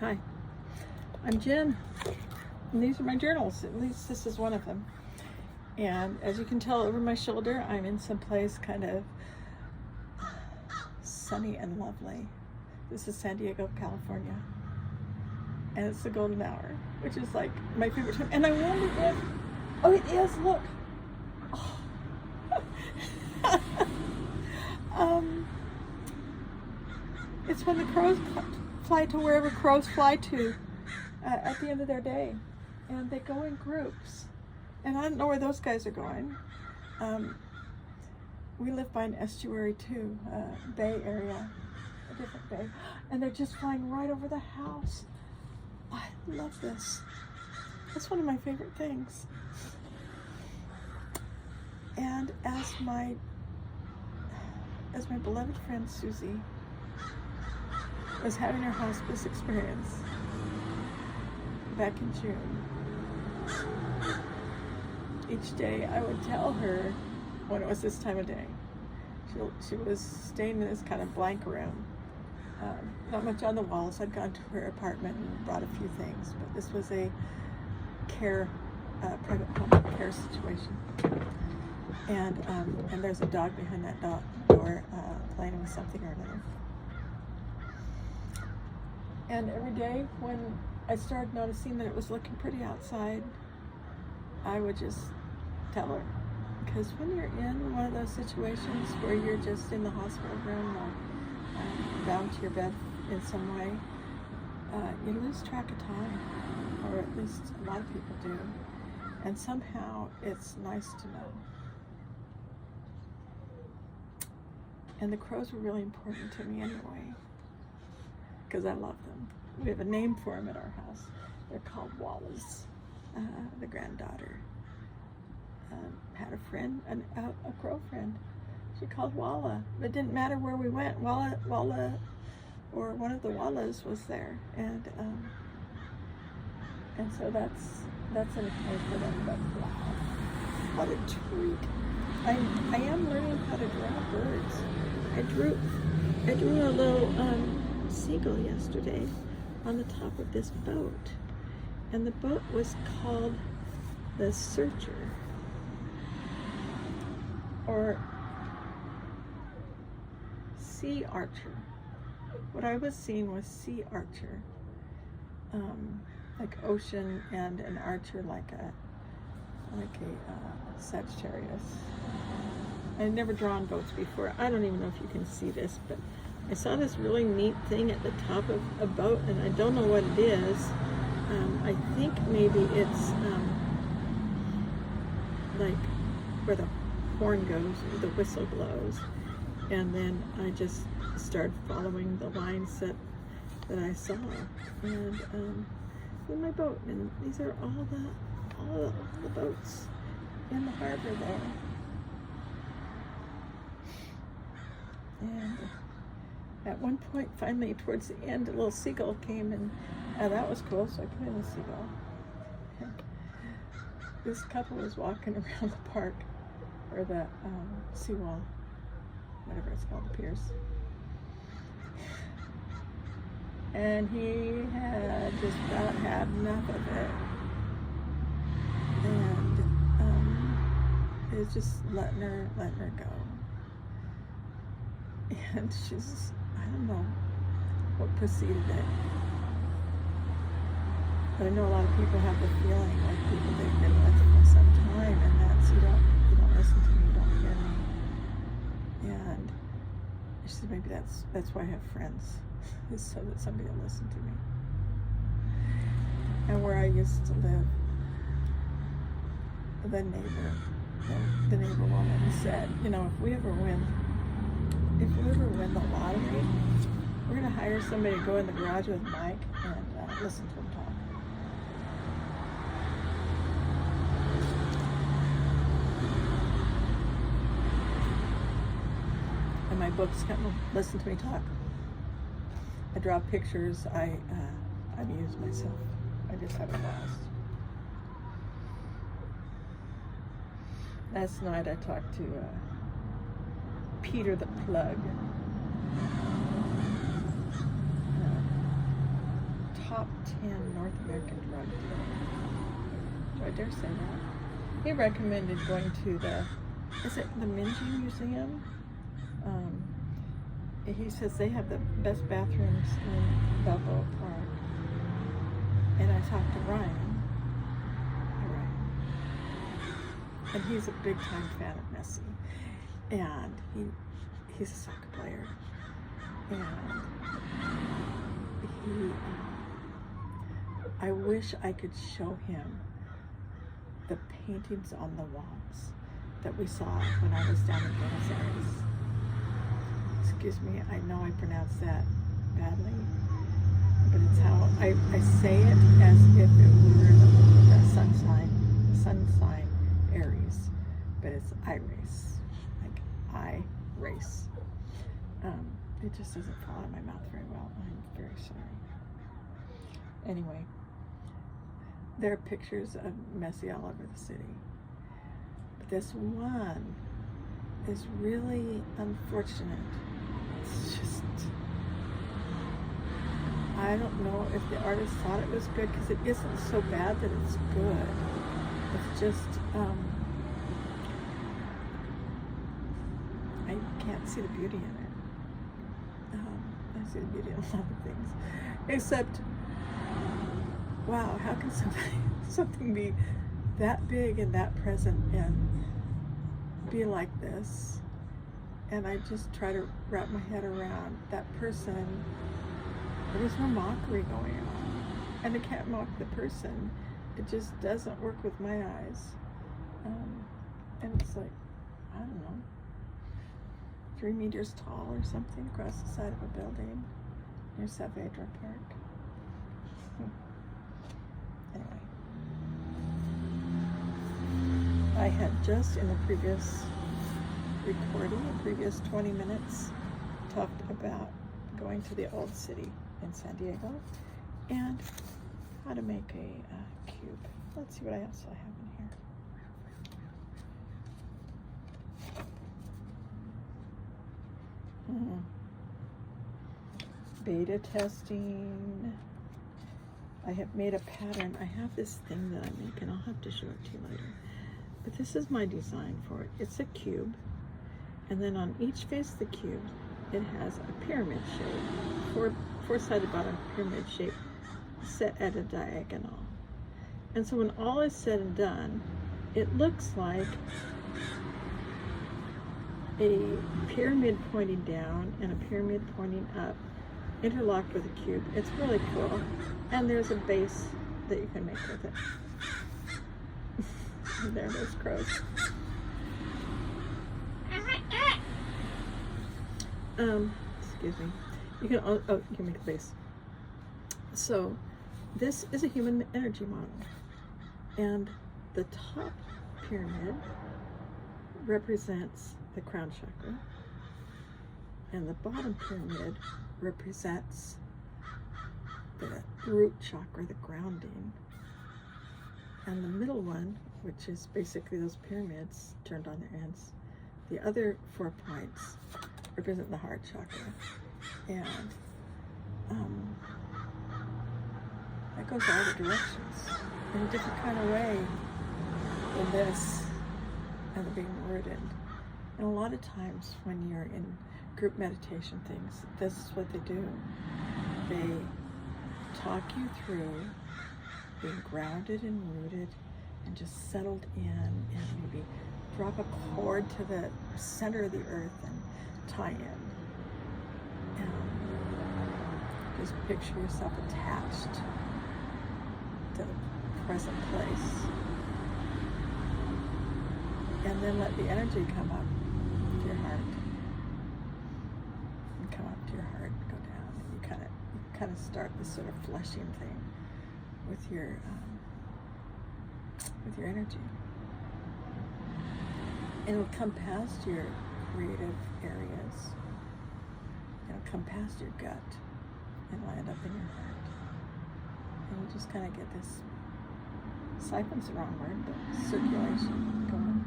Hi, I'm Jen, and these are my journals. At least this is one of them. And as you can tell over my shoulder, I'm in some place kind of sunny and lovely. This is San Diego, California. And it's the golden hour, which is like my favorite time. And I wonder if, oh, it is, look. Oh. It's when the crows fly to wherever crows fly to at the end of their day. And they go in groups. And I don't know where those guys are going. We live by an estuary too, bay area, a different bay. And they're just flying right over the house. I love this. That's one of my favorite things. And as my beloved friend Susie was having her hospice experience back in June, each day I would tell her when it was this time of day. She was staying in this kind of blank room. Not much on the walls. I'd gone to her apartment and brought a few things, but this was a private home care situation. And there's a dog behind that door playing with something or another. And every day when I started noticing that it was looking pretty outside, I would just tell her. Because when you're in one of those situations where you're just in the hospital room or bound to your bed in some way, you lose track of time, or at least a lot of people do. And somehow it's nice to know. And the crows were really important to me anyway, because I love them. We have a name for them at our house. They're called Wallas. The granddaughter had a friend, a crow friend. She called Walla. It didn't matter where we went. Walla, or one of the Wallas was there, and so that's an account for them. But wow, what a treat! I am learning how to draw birds. I drew a little seagull yesterday on the top of this boat, and the boat was called the Searcher, or Sea Archer. What I was seeing was Sea Archer, like ocean, and an archer like a Sagittarius. I'd never drawn boats before. I don't even know if you can see this, but I saw this really neat thing at the top of a boat, and I don't know what it is. I think maybe it's like where the horn goes, or the whistle blows. And then I just started following the lines that I saw, and in my boat. And these are all the boats in the harbor there. And at one point, finally, towards the end, a little seagull came, and that was cool, so I put in the seagull. And this couple was walking around the park, or the seawall, whatever it's called, the piers. And he had just about had enough of it. And it was just letting her go. And she's, I don't know what preceded it. But I know a lot of people have the feeling like people they've been with for some time, and that's, you don't listen to me, you don't hear me. And she said, maybe that's why I have friends, is so that somebody will listen to me. And where I used to live, the neighbor woman said, if we ever win the lottery, we're going to hire somebody to go in the garage with Mike and listen to him talk. And my books come listen to me talk. I draw pictures. I amuse myself. I just have a blast. Last night I talked to Peter the Plug. top 10 North American drug dealer. Do I dare say that? He recommended going to is it the Minji Museum? He says they have the best bathrooms in Balboa Park. And I talked to Ryan. And he's a big time fan of Messi. And he's a soccer player. And I wish I could show him the paintings on the walls that we saw when I was down in Buenos Aires. Excuse me, I know I pronounced that badly, but it's how I say it, as if it were the sun sign Aries, but it's I-race, like I race. It just doesn't fall out of my mouth very well. I'm very sorry. Anyway, there are pictures of Messi all over the city. But this one is really unfortunate. It's just, I don't know if the artist thought it was good, because it isn't so bad that it's good. It's just, I can't see the beauty in it. I see the beauty in a lot of things. Except, wow, how can something be that big and that present and be like this? And I just try to wrap my head around that person. There's no mockery going on. And I can't mock the person. It just doesn't work with my eyes. And it's like, I don't know, 3 meters tall or something across the side of a building near Saavedra Park. Anyway, I had just in the previous recording, the previous 20 minutes, talked about going to the old city in San Diego and how to make a cube. Let's see what else I have in here. Beta testing. I have made a pattern. I have this thing that I make, and I'll have to show it to you later. But this is my design for it. It's a cube, and then on each face of the cube, it has a pyramid shape, four-sided bottom pyramid shape set at a diagonal. And so when all is said and done, it looks like a pyramid pointing down and a pyramid pointing up, interlocked with a cube. It's really cool. And there's a base that you can make with it. And there those crows. Excuse me. You can make a base. So this is a human energy model. And the top pyramid represents the crown chakra, and the bottom pyramid represents the root chakra, the grounding, and the middle one, which is basically those pyramids turned on their ends, the other 4 points represent the heart chakra. And that goes all the directions in a different kind of way than this and the being worded. And a lot of times when you're in group meditation things, this is what they do. They talk you through being grounded and rooted and just settled in, and maybe drop a cord to the center of the earth and tie in. And just picture yourself attached to the present place. And then let the energy come up to your heart. And come up to your heart and go down. And you kind of start this sort of flushing thing with your energy. And it'll come past your creative areas. It'll come past your gut and land up in your heart. And you just kind of get this, siphon's the wrong word, but circulation going.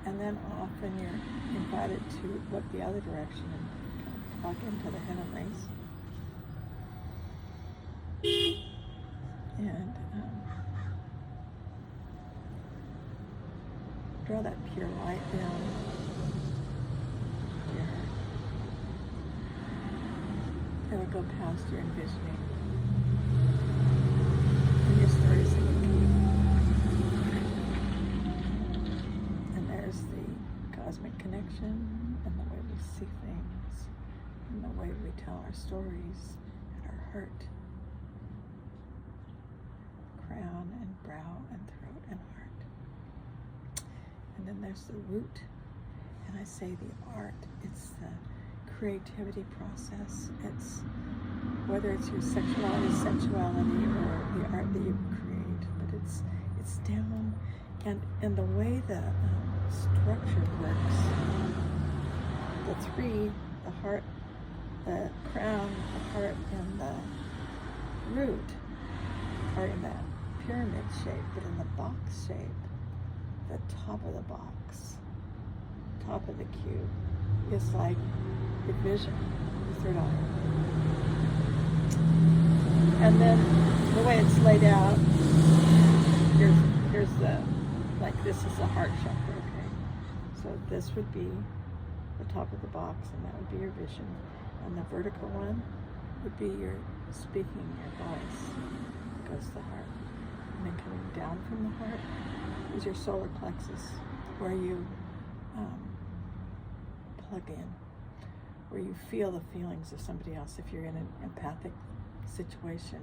And then often you're invited to look the other direction and kind of plug into the heavenlies. draw that pure light down your heart. It'll go past your envisioning and your stories that you keep. And there's the cosmic connection and the way we see things and the way we tell our stories and our heart. Crown and brow and throat and heart. And then there's the root, and I say the art. It's the creativity process. It's whether it's your sexuality, sensuality, or the art that you create, but it's down, and the way the structure works. The three, the heart, the crown, the heart, and the root are in that pyramid shape, but in the box shape, the top of the box, top of the cube, is like your vision, your third eye. And then the way it's laid out, here's the, like this is the heart chakra, okay? So this would be the top of the box, and that would be your vision. And the vertical one would be your speaking, your voice. It goes to the heart. And then coming down from the heart is your solar plexus, where you plug in, where you feel the feelings of somebody else. If you're in an empathic situation,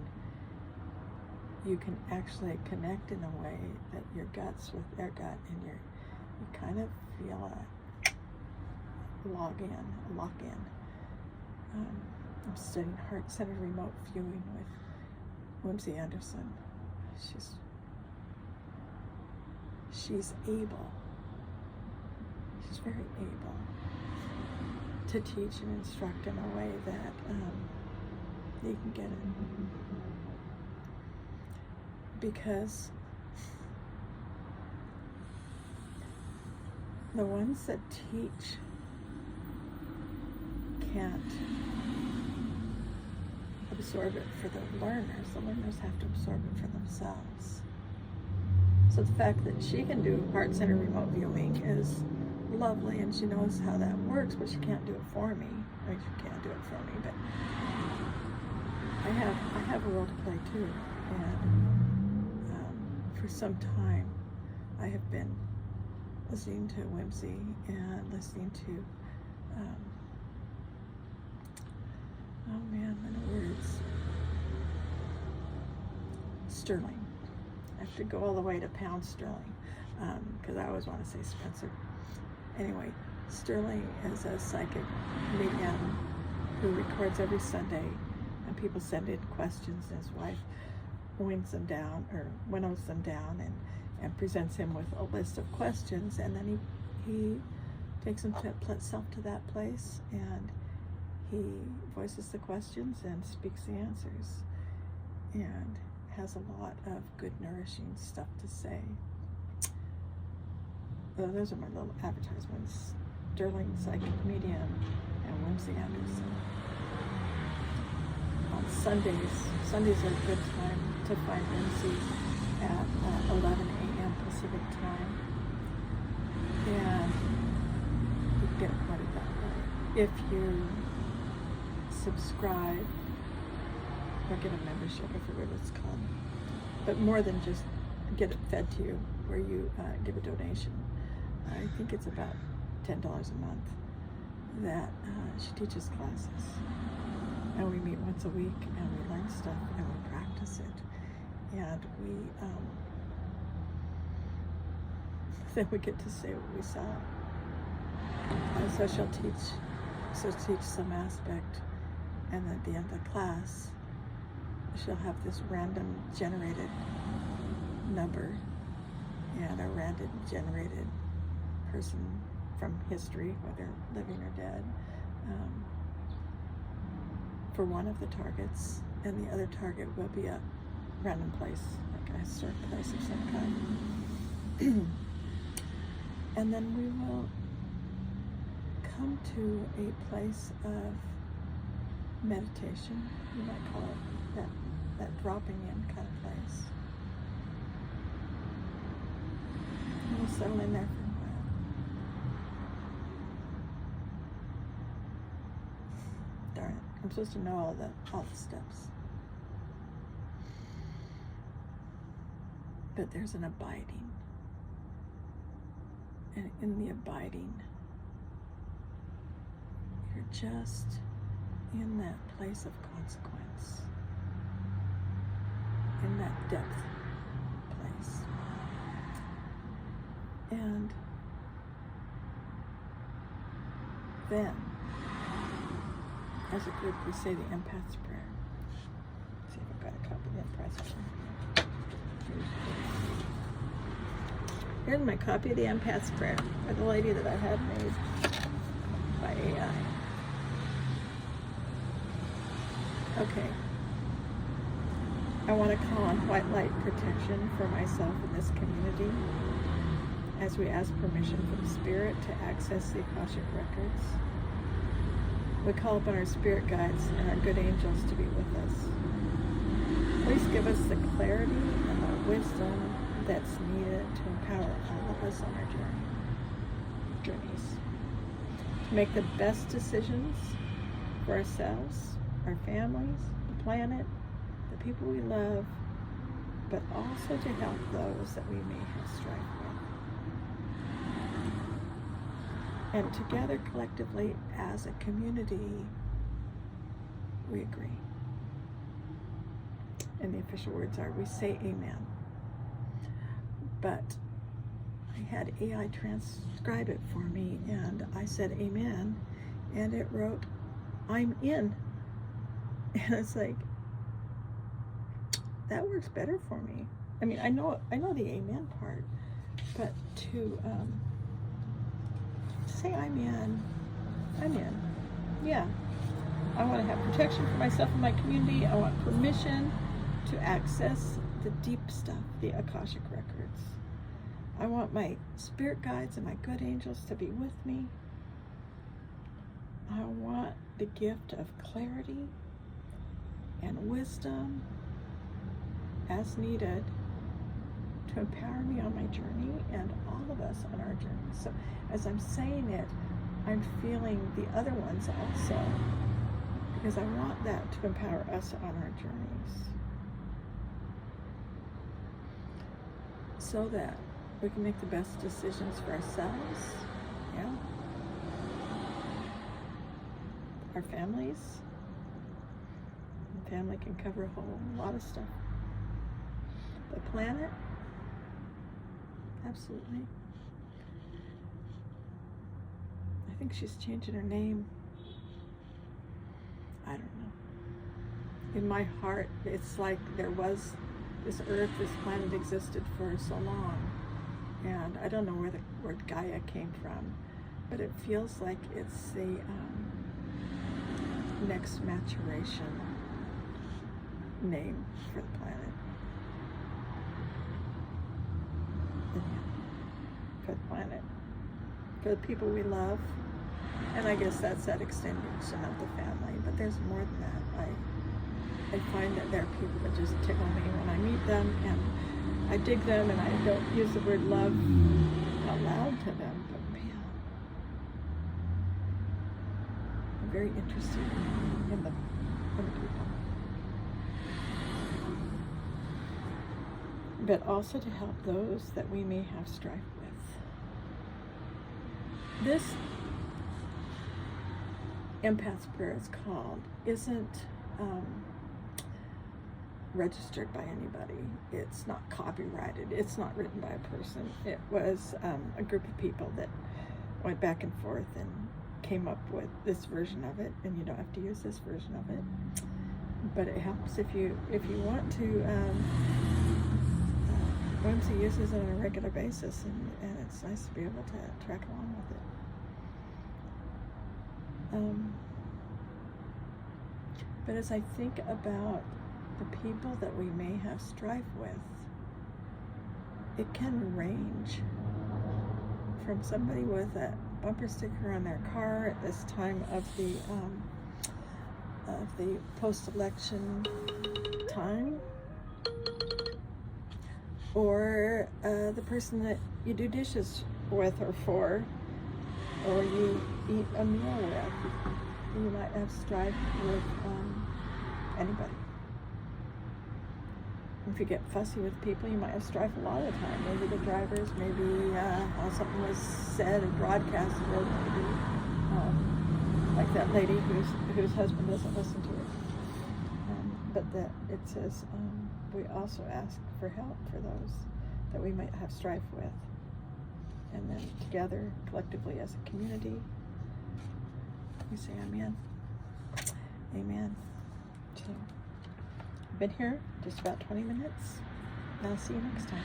you can actually connect in a way that your gut's with their gut, and you kind of feel a lock in. I'm studying heart-centered remote viewing with Whimsy Anderson. She's very able to teach and instruct in a way that you can get it. Because the ones that teach can't absorb it for the learners. The learners have to absorb it for themselves. So the fact that she can do heart-centered remote viewing is lovely, and she knows how that works, but she can't do it for me. I mean, she can't do it for me, but I have a role to play too. And for some time, I have been listening to Whimsy and listening to oh man, my words. Sterling. I have to go all the way to pound Sterling, because I always want to say Spencer. Anyway, Sterling is a psychic medium who records every Sunday, and people send in questions, and his wife winnows them down and presents him with a list of questions, and then he takes himself to that place, and he voices the questions and speaks the answers, and has a lot of good, nourishing stuff to say. Well, those are my little advertisements. Sterling Psychic Medium and Whimsy Anderson. On Sundays are a good time to find Whimsy at 11 a.m. Pacific time. And you can get appointed that way. If you subscribe or get a membership, I forget what it's called, but more than just get it fed to you, where you give a donation. I think it's about $10 a month that she teaches classes, and we meet once a week, and we learn stuff, and we practice it, and we then we get to say what we saw. So she'll teach some aspect, and at the end of the class, she'll have this random generated number and a random generated person from history, whether living or dead, for one of the targets, and the other target will be a random place, like a historic place of some kind. And then we will come to a place of meditation, you might call it, that dropping in kind of place. And we'll settle in there for a while. darn it. I'm supposed to know all the steps. But there's an abiding. And in the abiding, you're just in that place of consequence, in that depth place. And then, as a group, we say the Empath's prayer. Let's see if I've got a copy of the Empath's prayer. Here's my copy of the Empath's prayer by the lady that I had made by AI. Okay. I want to call on white light protection for myself in this community as we ask permission from Spirit to access the Akashic records. We call upon our spirit guides and our good angels to be with us. Please give us the clarity and the wisdom that's needed to empower all of us on our journeys. To make the best decisions for ourselves, our families, the planet, the people we love, but also to help those that we may have strife with. And together, collectively, as a community, we agree. And the official words are, we say amen. But I had AI transcribe it for me, and I said amen, and it wrote, I'm in. And it's like, that works better for me. I mean, I know the amen part, but to say I'm in. Yeah. I want to have protection for myself and my community. I want permission to access the deep stuff, the Akashic records. I want my spirit guides and my good angels to be with me. I want the gift of clarity and wisdom as needed to empower me on my journey and all of us on our journey. So as I'm saying it, I'm feeling the other ones also, because I want that to empower us on our journeys, so that we can make the best decisions for ourselves, yeah, our families. And family can cover a whole lot of stuff. The planet, absolutely. I think she's changing her name. I don't know. In my heart, it's like there was this earth, this planet existed for so long. And I don't know where the word Gaia came from, but it feels like it's the next maturation name for the planet. For the planet, for the people we love, and I guess that's that extension of the family, but there's more than that. I find that there are people that just tickle me when I meet them, and I dig them, and I don't use the word love out loud to them, but man, I'm very interested in the people. But also to help those that we may have strife with. This Empath's prayer, it's called, isn't registered by anybody. It's not copyrighted. It's not written by a person. It was a group of people that went back and forth and came up with this version of it, and you don't have to use this version of it. But it helps if you want to. Whimsy uses it on a regular basis, and it's nice to be able to track along with it. But as I think about the people that we may have strife with, it can range from somebody with a bumper sticker on their car at this time of the post-election time, or the person that you do dishes with or for, or you eat a meal with. You might have strife with anybody. If you get fussy with people, you might have strife a lot of the time. Maybe the drivers, maybe how something was said or broadcasted, or maybe like that lady whose husband doesn't listen to her. But that it says we also ask for help for those that we might have strife with. And then together, collectively as a community, we say amen. Amen. So, I've been here just about 20 minutes. And I'll see you next time.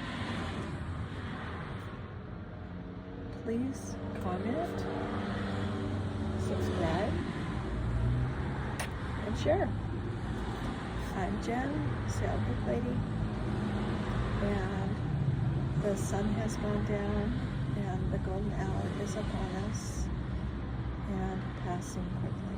Please comment, subscribe, and share. I'm Jen, Sailboat Lady, and the sun has gone down and the golden hour is upon us and passing quickly.